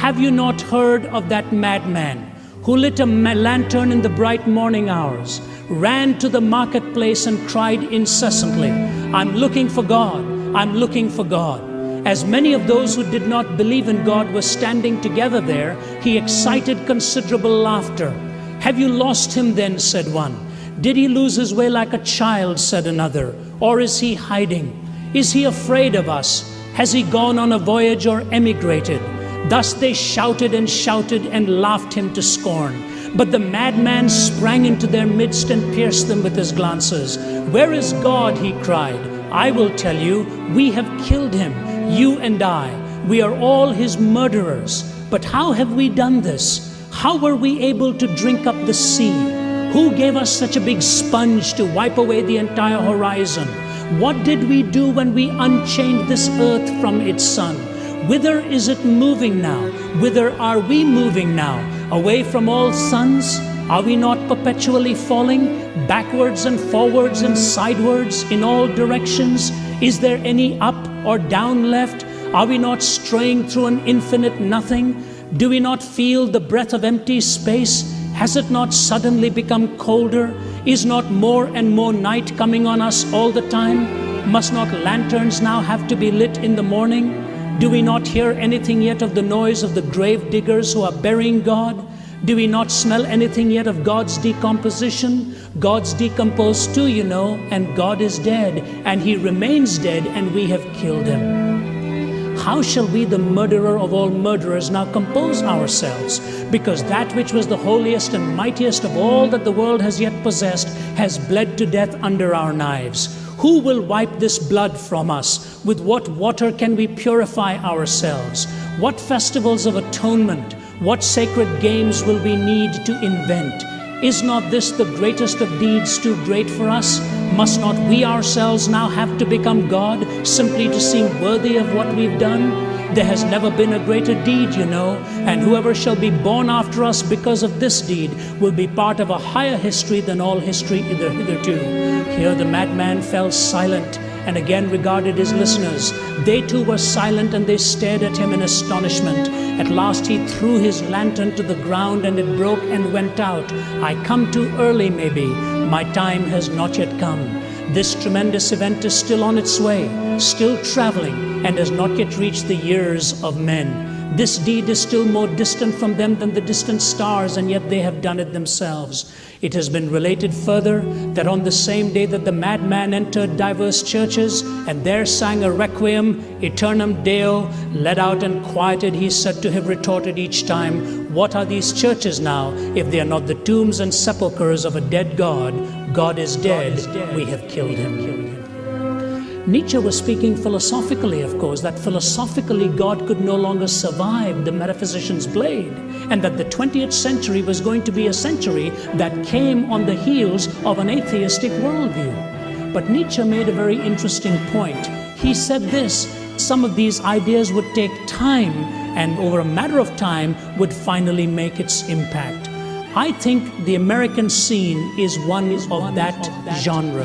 Have you not heard of that madman who lit a lantern in the bright morning hours, ran to the marketplace and cried incessantly, "I'm looking for God, I'm looking for God." As many of those who did not believe in God were standing together there, he excited considerable laughter. "Have you lost him then?" said one. "Did he lose his way like a child?" said another. "Or is he hiding? Is he afraid of us? Has he gone on a voyage or emigrated?" Thus they shouted and laughed him to scorn. But the madman sprang into their midst and pierced them with his glances. "Where is God?" he cried. "I will tell you, we have killed him, you and I. We are all his murderers. But how have we done this? How were we able to drink up the sea? Who gave us such a big sponge to wipe away the entire horizon? What did we do when we unchained this earth from its sun? Whither is it moving now? Whither are we moving now? Away from all suns? Are we not perpetually falling backwards and forwards and sidewards in all directions? Is there any up or down left? Are we not straying through an infinite nothing? Do we not feel the breath of empty space? Has it not suddenly become colder? Is not more and more night coming on us all the time? Must not lanterns now have to be lit in the morning? Do we not hear anything yet of the noise of the grave diggers who are burying God? Do we not smell anything yet of God's decomposition? God's decomposed too, you know, and God is dead, and he remains dead, and we have killed him. How shall we, the murderer of all murderers, now compose ourselves? Because that which was the holiest and mightiest of all that the world has yet possessed has bled to death under our knives. Who will wipe this blood from us? With what water can we purify ourselves? What festivals of atonement, what sacred games will we need to invent? Is not this the greatest of deeds too great for us? Must not we ourselves now have to become God simply to seem worthy of what we've done? There has never been a greater deed, you know, and whoever shall be born after us because of this deed will be part of a higher history than all history hitherto. Here the madman fell silent and again regarded his listeners. They too were silent, and they stared at him in astonishment. At last he threw his lantern to the ground, and it broke and went out. "I come too early, maybe. My time has not yet come." This tremendous event is still on its way, still traveling, and has not yet reached the ears of men. This deed is still more distant from them than the distant stars, and yet they have done it themselves. It has been related further that on the same day that the madman entered diverse churches and there sang a requiem aeternam Deo, led out and quieted, he is said to have retorted each time, "What are these churches now if they are not the tombs and sepulchres of a dead God? God is dead, we have killed him." Nietzsche was speaking philosophically, of course, that philosophically God could no longer survive the metaphysician's blade, and that the 20th century was going to be a century that came on the heels of an atheistic worldview. But Nietzsche made a very interesting point. He said this: some of these ideas would take time, and over a matter of time would finally make its impact. I think the American scene is one of that genre.